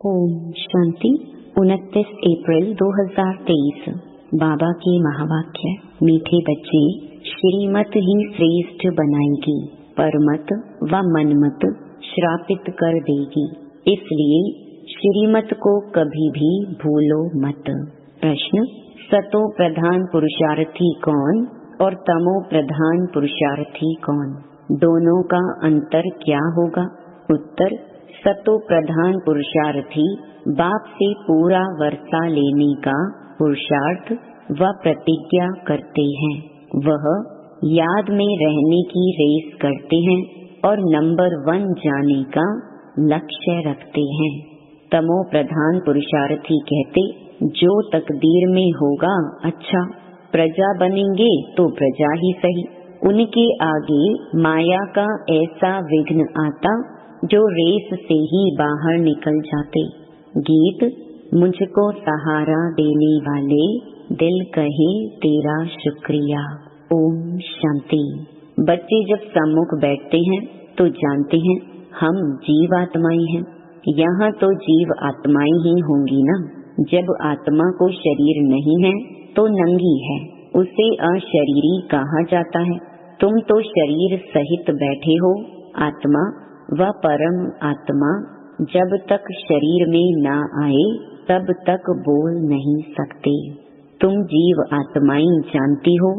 ओम शांति। 29 अप्रैल 2023। बाबा के महावाक्य। मीठे बच्चे, श्रीमत ही श्रेष्ठ बनाएगी, परमत व मनमत श्रापित कर देगी, इसलिए श्रीमत को कभी भी भूलो मत। प्रश्न: सतो प्रधान पुरुषार्थी कौन और तमो प्रधान पुरुषार्थी कौन? दोनों का अंतर क्या होगा? उत्तर: सतो प्रधान पुरुषार्थी बाप से पूरा वर्षा लेने का पुरुषार्थ व प्रतिज्ञा करते हैं। वह याद में रहने की रेस करते हैं और नंबर 1 जाने का लक्ष्य रखते हैं। तमो प्रधान पुरुषार्थी कहते, जो तकदीर में होगा अच्छा, प्रजा बनेंगे तो प्रजा ही सही। उनके आगे माया का ऐसा विघ्न आता जो रेस से ही बाहर निकल जाते। गीत: मुझको सहारा देने वाले दिल कहे तेरा शुक्रिया। ओम शांति। बच्चे जब सम्मुख बैठते हैं तो जानते हैं हम जीव आत्माएं हैं। यहाँ तो जीव आत्माएं ही होंगी ना। जब आत्मा को शरीर नहीं है तो नंगी है, उसे अशरीरी कहा जाता है। तुम तो शरीर सहित बैठे हो। आत्मा व परम आत्मा जब तक शरीर में ना आए तब तक बोल नहीं सकते। तुम जीव आत्माएं जानती हो,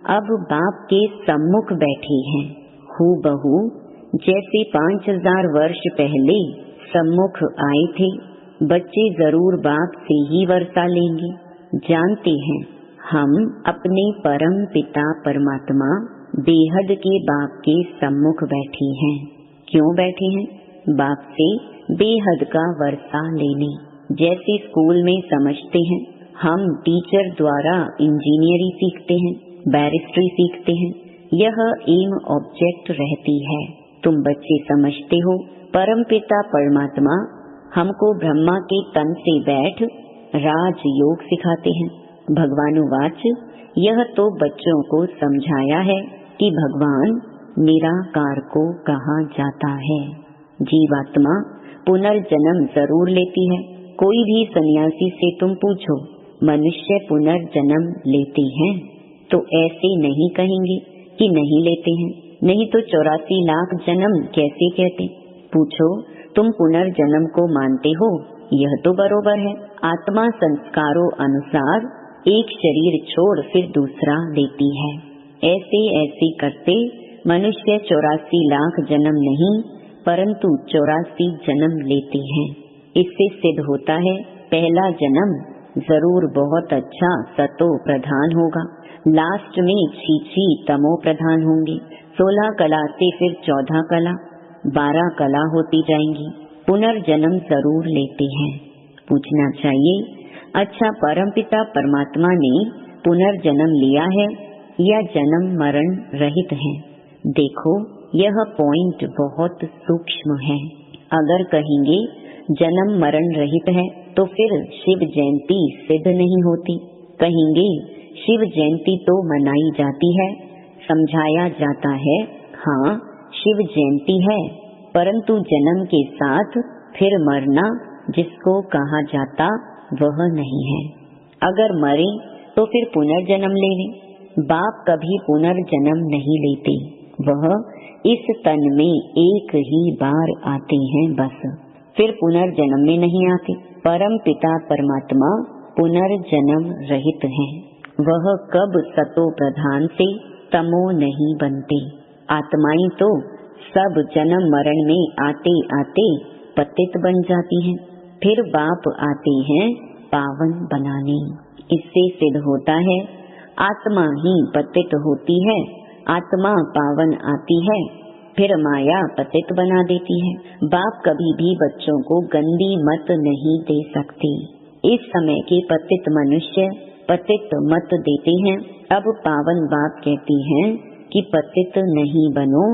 अब बाप के सम्मुख बैठे हैं, हूबहू जैसे 5000 वर्ष पहले सम्मुख आए थे। बच्चे जरूर बाप से ही वर्षा लेंगे। जानते हैं हम अपने परम पिता परमात्मा बेहद के बाप के सम्मुख बैठे हैं। क्यों बैठे हैं? बाप से बेहद का वर्षा लेने। जैसे स्कूल में समझते हैं हम टीचर द्वारा इंजीनियरिंग सीखते हैं, बैरिस्ट्री सीखते हैं, यह एम ऑब्जेक्ट रहती है। तुम बच्चे समझते हो परम पिता परमात्मा हमको ब्रह्मा के तन से बैठ राज योग सिखाते हैं। भगवानुवाच, यह तो बच्चों को समझाया है कि भगवान निराकार को कहा जाता है। जीवात्मा पुनर्जन्म जरूर लेती है। कोई भी सन्यासी से तुम पूछो मनुष्य पुनर्जन्म लेते हैं तो ऐसे नहीं कहेंगे कि नहीं लेते हैं, नहीं तो 84 लाख जन्म कैसे कहते। पूछो तुम पुनर्जन्म को मानते हो? यह तो बरोबर है। आत्मा संस्कारों अनुसार एक शरीर छोड़ फिर दूसरा लेती है। ऐसे ऐसे करते मनुष्य 84 लाख जन्म नहीं परंतु 84 जन्म लेते हैं। इससे सिद्ध होता है पहला जन्म जरूर बहुत अच्छा सतो प्रधान होगा, लास्ट में छी तमो प्रधान होंगे। 16 कला से फिर 14 कला, 12 कला होती जाएंगी। पुनर्जन्म जरूर लेते हैं। पूछना चाहिए, अच्छा परमपिता परमात्मा ने पुनर्जन्म लिया है या जन्म मरण रहित है? देखो यह पॉइंट बहुत सूक्ष्म है। अगर कहेंगे जन्म मरण रहित है तो फिर शिव जयंती सिद्ध नहीं होती। कहेंगे शिव जयंती तो मनाई जाती है, समझाया जाता है, हाँ शिव जयंती है, परंतु जन्म के साथ फिर मरना जिसको कहा जाता वह नहीं है। अगर मरे तो फिर पुनर्जन्म ले लें। बाप कभी पुनर्जन्म नहीं लेते, वह इस तन में एक ही बार आते हैं बस, फिर पुनर्जन्म में नहीं आते। परम पिता परमात्मा पुनर्जन्म रहित हैं। वह कब सतो प्रधान से तमो नहीं बनते। आत्माएं तो सब जन्म मरण में आते आते पतित बन जाती हैं, फिर बाप आते हैं पावन बनाने। इससे सिद्ध होता है आत्मा ही पतित होती है, आत्मा पावन आती है, फिर माया पतित बना देती है। बाप कभी भी बच्चों को गंदी मत नहीं दे सकते। इस समय के पतित मनुष्य पतित मत देते हैं। अब पावन बाप कहती हैं कि पतित नहीं बनो,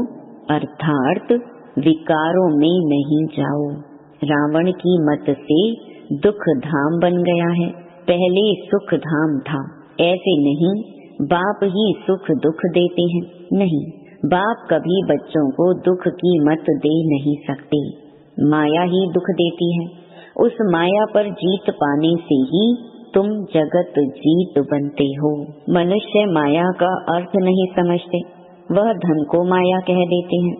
अर्थात विकारों में नहीं जाओ। रावण की मत से दुख धाम बन गया है, पहले सुख धाम था। ऐसे नहीं बाप ही सुख दुख देते हैं, नहीं, बाप कभी बच्चों को दुख की मत दे नहीं सकते। माया ही दुख देती है। उस माया पर जीत पाने से ही तुम जगत जीत बनते हो। मनुष्य माया का अर्थ नहीं समझते, वह धन को माया कह देते हैं।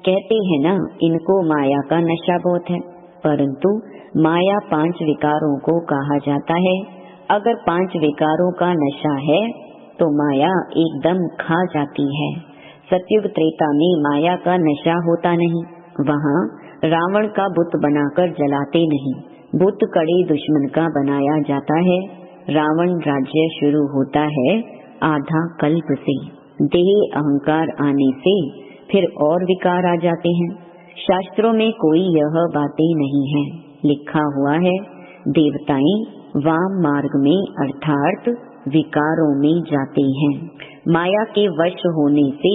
कहते हैं ना, इनको माया का नशा बहुत है। परंतु माया 5 विकारों को कहा जाता है। अगर 5 विकारों का नशा है तो माया एकदम खा जाती है। सतयुग त्रेता में माया का नशा होता नहीं। वहाँ रावण का बुत बनाकर जलाते नहीं, बुत कड़े दुश्मन का बनाया जाता है। रावण राज्य शुरू होता है आधा कल्प से। देह अहंकार आने से फिर और विकार आ जाते हैं। शास्त्रों में कोई यह बातें नहीं है। लिखा हुआ है, देवताएं वाम मार्ग में अर्थात विकारों में जाते हैं। माया के वश होने से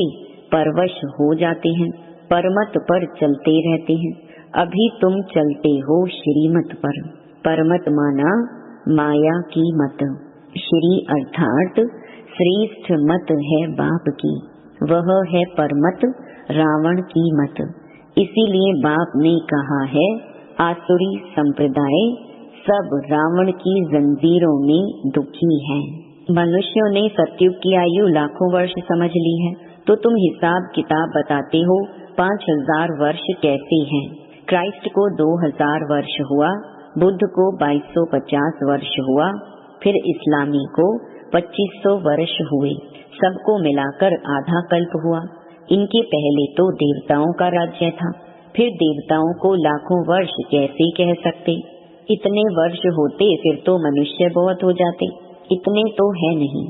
परवश हो जाते हैं, परमत पर चलते रहते हैं। अभी तुम चलते हो श्रीमत पर। परमत माना माया की मत। श्री अर्थात श्रेष्ठ मत है बाप की, वह है परमत रावण की मत। इसीलिए बाप ने कहा है, आसुरी संप्रदाय सब रावण की जंजीरों में दुखी हैं। मनुष्यों ने सतयुग की आयु लाखों वर्ष समझ ली है, तो तुम हिसाब किताब बताते हो 5000 वर्ष कैसे हैं। क्राइस्ट को 2000 वर्ष हुआ, बुद्ध को 2250 वर्ष हुआ, फिर इस्लामी को 2500 वर्ष हुए। सबको मिलाकर आधा कल्प हुआ। इनके पहले तो देवताओं का राज्य था, फिर देवताओं को लाखों वर्ष कैसे कह सकते। इतने वर्ष होते फिर तो मनुष्य बहुत हो जाते। इतने तो है नहीं।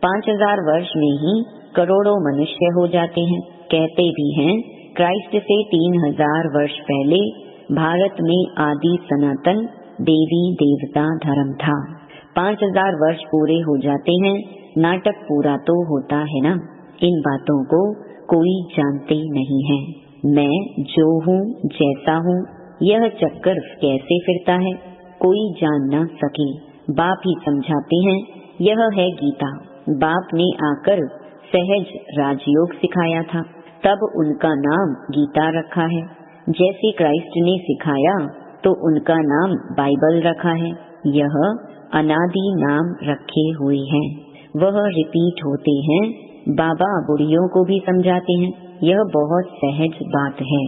5000 वर्ष में ही करोड़ों मनुष्य हो जाते हैं। कहते भी हैं, क्राइस्ट से 3000 वर्ष पहले भारत में आदि सनातन देवी देवता धर्म था। 5000 वर्ष पूरे हो जाते हैं, नाटक पूरा तो होता है ना। इन बातों को कोई जानते नहीं है। मैं जो हूँ जैसा हूँ, यह चक्कर कैसे फिरता है कोई जान न सके। बाप ही समझाते हैं। यह है गीता। बाप ने आकर सहज राजयोग सिखाया था, तब उनका नाम गीता रखा है। जैसे क्राइस्ट ने सिखाया तो उनका नाम बाइबल रखा है। यह अनादि नाम रखे हुए हैं, वह रिपीट होते हैं। बाबा बुढ़ियों को भी समझाते हैं। यह बहुत सहज बात है।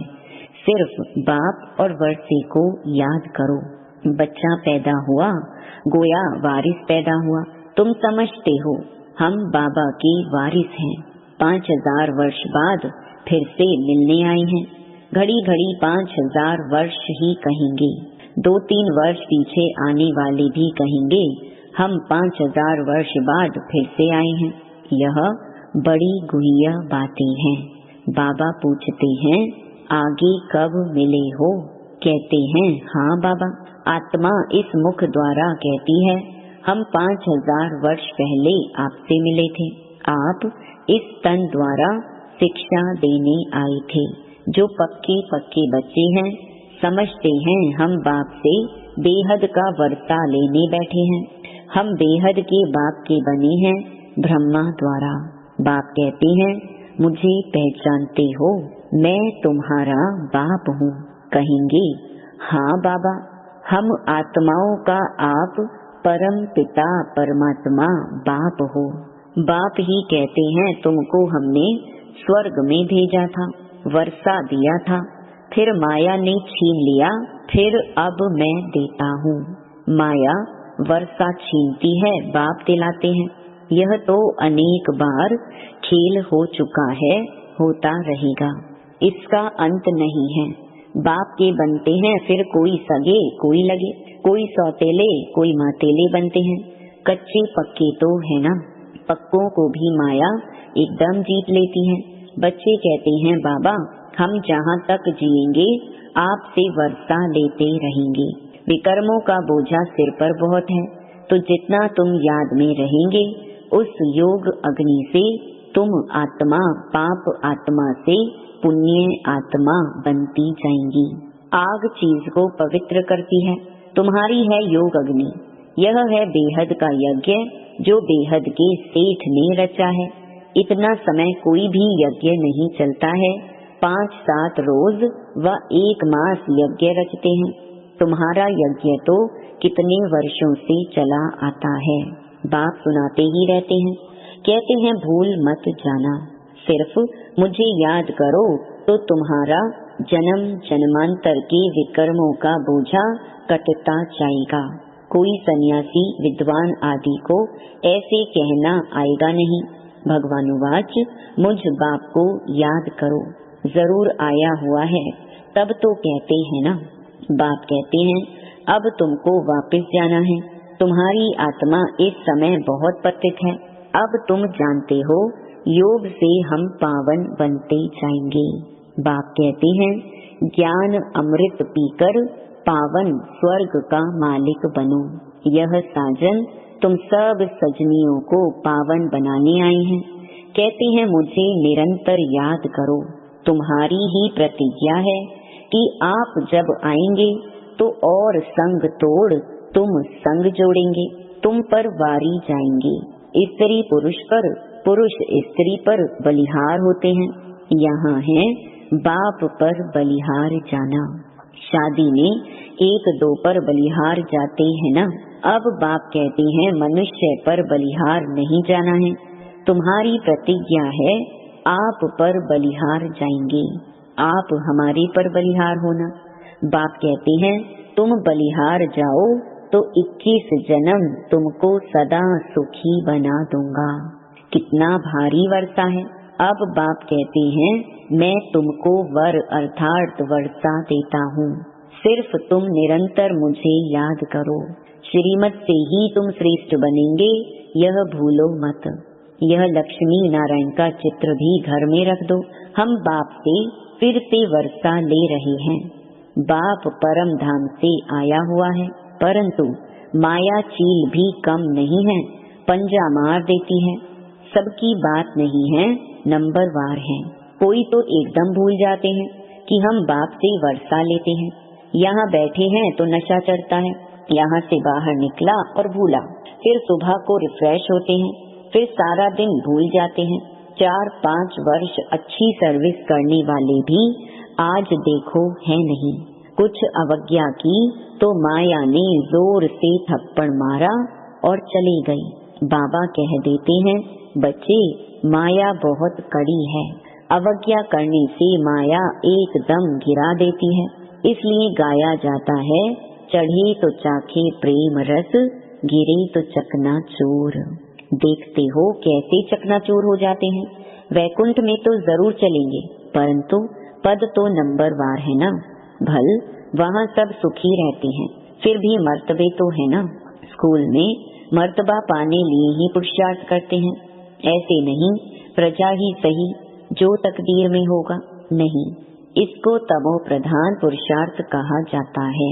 सिर्फ बाप और वर्षे को याद करो। बच्चा पैदा हुआ, गोया वारिस पैदा हुआ। तुम समझते हो हम बाबा के वारिस हैं। 5000 वर्ष बाद फिर से मिलने आए हैं। घड़ी घड़ी 5000 वर्ष ही कहेंगे, 2-3 वर्ष पीछे आने वाले भी कहेंगे हम 5000 वर्ष बाद फिर से आए हैं। यह बड़ी गुहिया बातें हैं। बाबा पूछते हैं, आगे कब मिले हो? कहते हैं, हाँ बाबा। आत्मा इस मुख द्वारा कहती है, हम 5000 वर्ष पहले आपसे मिले थे। आप इस तन द्वारा शिक्षा देने आए थे। जो पक्के पक्के बच्चे हैं समझते हैं हम बाप से बेहद का वर्षा लेने बैठे हैं। हम बेहद के बाप के बने हैं ब्रह्मा द्वारा। बाप कहते हैं, मुझे पहचानते हो? मैं तुम्हारा बाप हूँ। कहेंगे, हाँ बाबा, हम आत्माओं का आप परम पिता परमात्मा बाप हो। बाप ही कहते हैं, तुमको हमने स्वर्ग में भेजा था, वर्षा दिया था, फिर माया ने छीन लिया, फिर अब मैं देता हूँ। माया वर्षा छीनती है, बाप दिलाते हैं। यह तो अनेक बार खेल हो चुका है, होता रहेगा। इसका अंत नहीं है। बाप के बनते हैं, फिर कोई सगे कोई लगे, कोई सौतेले कोई मातेले बनते हैं। कच्चे पक्के तो है ना। पक्कों को भी माया एकदम जीत लेती है। बच्चे कहते हैं, बाबा हम जहाँ तक जिएंगे आपसे वर्षा लेते रहेंगे। विकर्मों का बोझा सिर पर बहुत है, तो जितना तुम याद में रहेंगे उस योग अग्नि से तुम आत्मा पाप आत्मा से पुण्य आत्मा बनती जाएंगी। आग चीज को पवित्र करती है। तुम्हारी है योग अग्नि। यह है बेहद का यज्ञ जो बेहद के सेठ ने रचा है। इतना समय कोई भी यज्ञ नहीं चलता है। 5-7 रोज व 1 मास यज्ञ रचते हैं। तुम्हारा यज्ञ तो कितने वर्षों से चला आता है। बाप सुनाते ही रहते हैं, कहते हैं भूल मत जाना, सिर्फ मुझे याद करो तो तुम्हारा जन्म जन्मांतर के विकर्मों का बोझा कटता जाएगा। कोई सन्यासी विद्वान आदि को ऐसे कहना आएगा नहीं। भगवानुवाच, मुझ बाप को याद करो, जरूर आया हुआ है तब तो कहते हैं ना। बाप कहते हैं अब तुमको वापस जाना है, तुम्हारी आत्मा इस समय बहुत पतित है। अब तुम जानते हो योग से हम पावन बनते जाएंगे। बाप कहते हैं ज्ञान अमृत पीकर पावन स्वर्ग का मालिक बनो। यह साजन तुम सब सजनियों को पावन बनाने आए हैं। कहते हैं मुझे निरंतर याद करो। तुम्हारी ही प्रतिज्ञा है कि आप जब आएंगे तो और संग तोड़ तुम संग जोड़ेंगे, तुम पर वारी जाएंगे। स्त्री पुरुष पर, पुरुष स्त्री पर बलिहार होते हैं। यहाँ है बाप पर बलिहार जाना। शादी में एक दो पर बलिहार जाते हैं ना। अब बाप कहते हैं मनुष्य पर बलिहार नहीं जाना है। तुम्हारी प्रतिज्ञा है आप पर बलिहार जाएंगे, आप हमारे पर बलिहार होना। बाप कहते हैं तुम बलिहार जाओ तो 21 जन्म तुमको सदा सुखी बना दूंगा। कितना भारी वर्षा है। अब बाप कहते हैं मैं तुमको वर अर्थात वर्षा देता हूँ, सिर्फ तुम निरंतर मुझे याद करो। श्रीमत से ही तुम श्रेष्ठ बनेंगे, यह भूलो मत। यह लक्ष्मी नारायण का चित्र भी घर में रख दो। हम बाप से फिर से वर्षा ले रहे हैं। बाप परम धाम से आया हुआ है, परंतु माया चील भी कम नहीं है, पंजा मार देती है। सबकी बात नहीं है, नंबरवार है। कोई तो एकदम भूल जाते हैं कि हम बाप से वर्षा लेते हैं। यहाँ बैठे हैं तो नशा चढ़ता है, यहाँ से बाहर निकला और भूला, फिर सुबह को रिफ्रेश होते हैं, फिर सारा दिन भूल जाते हैं। 4-5 वर्ष अच्छी सर्विस करने वाले भी आज देखो है नहीं। कुछ अवज्ञा की तो माया ने जोर से थप्पड़ मारा और चली गई। बाबा कह देते हैं बच्चे माया बहुत कड़ी है, अवज्ञा करने से माया एकदम गिरा देती है। इसलिए गाया जाता है चढ़े तो चाखे प्रेम रस, गिरे तो चकनाचूर। देखते हो कैसे चकनाचूर हो जाते हैं। वैकुंठ में तो जरूर चलेंगे, परंतु पद तो नंबरवार है ना। भल वहाँ सब सुखी रहते हैं, फिर भी मर्तबे तो है ना। स्कूल में मर्तबा पाने लिए ही पुरुषार्थ करते हैं, ऐसे नहीं प्रजा ही सही जो तकदीर में होगा। नहीं, इसको तमो प्रधान पुरुषार्थ कहा जाता है।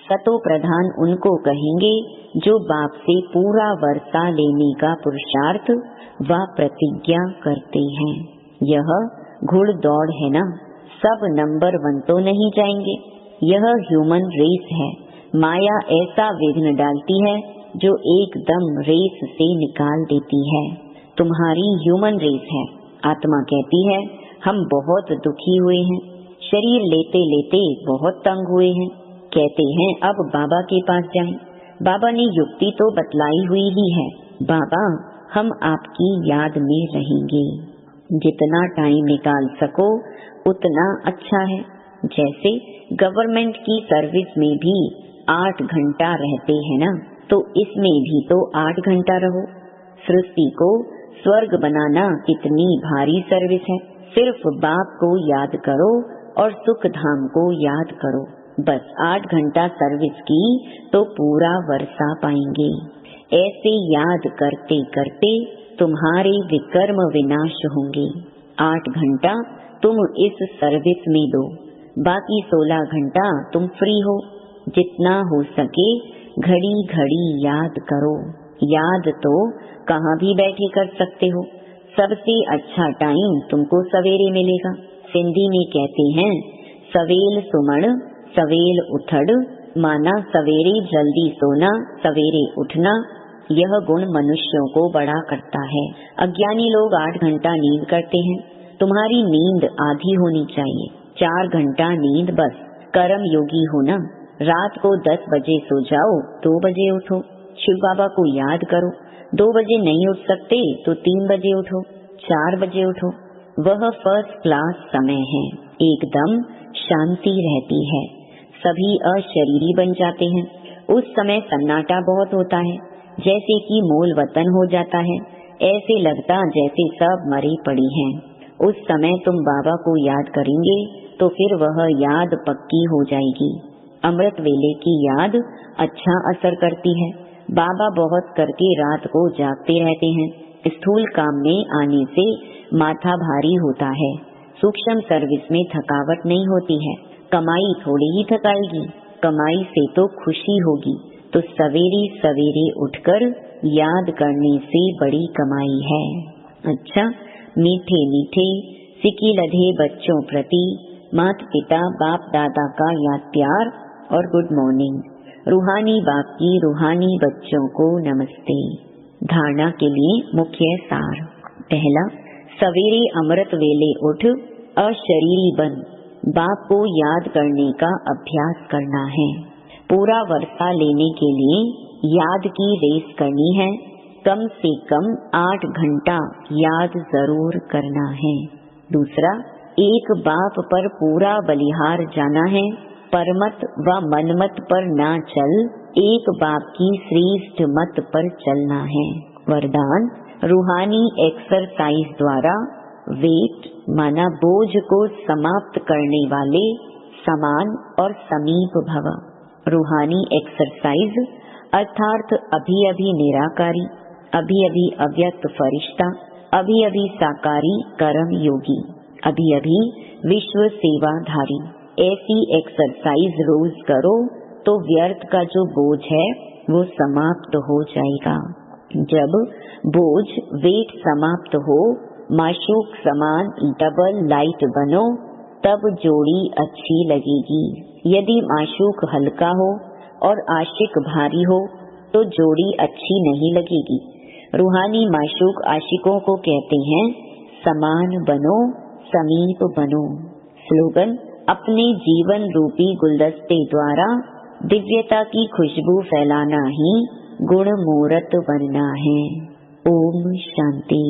सतो प्रधान उनको कहेंगे जो बाप से पूरा वर्षा लेने का पुरुषार्थ व प्रतिज्ञा करते हैं। यह घुड़ दौड़ है ना, सब नंबर 1 तो नहीं जाएंगे। यह ह्यूमन रेस है। माया ऐसा विघ्न डालती है जो एकदम रेस से निकाल देती है। तुम्हारी ह्यूमन रेस है। आत्मा कहती है हम बहुत दुखी हुए हैं, शरीर लेते लेते बहुत तंग हुए हैं। कहते हैं अब बाबा के पास जाएं। बाबा ने युक्ति तो बतलाई हुई ही है। बाबा हम आपकी याद में रहेंगे, जितना टाइम निकाल सको उतना अच्छा है। जैसे गवर्नमेंट की सर्विस में भी 8 घंटा रहते हैं ना, तो इसमें भी तो 8 घंटा रहो। सृष्टि को स्वर्ग बनाना कितनी भारी सर्विस है। सिर्फ बाप को याद करो और सुख धाम को याद करो। बस 8 घंटा सर्विस की तो पूरा वर्षा पाएंगे। ऐसे याद करते करते तुम्हारे विकर्म विनाश होंगे। 8 घंटा तुम इस सर्विस में दो, बाकी 16 घंटा तुम फ्री हो। जितना हो सके घड़ी घड़ी याद करो। याद तो कहाँ भी बैठे कर सकते हो। सबसे अच्छा टाइम तुमको सवेरे मिलेगा। सिंधी में कहते हैं सवेल सुमण सवेल उठड़, माना सवेरे जल्दी सोना सवेरे उठना। यह गुण मनुष्यों को बड़ा करता है। अज्ञानी लोग 8 घंटा नींद करते हैं। तुम्हारी नींद आधी होनी चाहिए, 4 घंटा नींद बस। कर्म योगी होना, रात को 10 बजे सो जाओ, 2 बजे उठो। शिव बाबा को याद करो। 2 बजे नहीं उठ सकते तो 3 बजे उठो, 4 बजे उठो। वह फर्स्ट क्लास समय है, एकदम शांति रहती है, सभी अशरीरी बन जाते हैं। उस समय सन्नाटा बहुत होता है, जैसे कि मूल वतन हो जाता है, ऐसे लगता जैसे सब मरी पड़ी हैं। उस समय तुम बाबा को याद करेंगे तो फिर वह याद पक्की हो जाएगी। अमृत वेले की याद अच्छा असर करती है। बाबा बहुत करके रात को जागते रहते हैं। स्थूल काम में आने से माथा भारी होता है, सूक्ष्म सर्विस में थकावट नहीं होती है। कमाई थोड़ी ही थकाएगी, कमाई से तो खुशी होगी। तो सवेरे सवेरे उठकर याद करने से बड़ी कमाई है। अच्छा, मीठे मीठे सिकी लधे बच्चों प्रति माता पिता बाप दादा का याद प्यार और गुड मॉर्निंग। रूहानी बाप की रूहानी बच्चों को नमस्ते। धारणा के लिए मुख्य सार। पहला, सवेरे अमृत वेले उठ अशरीरी बन बाप को याद करने का अभ्यास करना है। पूरा वर्षा लेने के लिए याद की रेस करनी है। कम से कम 8 घंटा याद जरूर करना है। दूसरा, एक बाप पर पूरा बलिहार जाना है। परमत व मनमत पर ना चल, एक बाप की श्रेष्ठ मत पर चलना है। वरदान, रूहानी एक्सरसाइज द्वारा वेट माना बोझ को समाप्त करने वाले समान और समीप भव। रूहानी एक्सरसाइज अर्थात अभी अभी निराकारी, अभी अभी अव्यक्त फरिश्ता, अभी अभी साकारी कर्म योगी, अभी अभी विश्व सेवाधारी। ऐसी एक्सरसाइज रोज करो तो व्यर्थ का जो बोझ है वो समाप्त हो जाएगा। जब बोझ वेट समाप्त हो, माशूक समान डबल लाइट बनो, तब जोड़ी अच्छी लगेगी। यदि माशूक हल्का हो और आशिक भारी हो तो जोड़ी अच्छी नहीं लगेगी। रूहानी माशूक आशिकों को कहते हैं समान बनो, समीप बनो। स्लोगन, अपने जीवन रूपी गुलदस्ते द्वारा दिव्यता की खुशबू फैलाना ही गुण मूर्त बनना है। ओम शांति।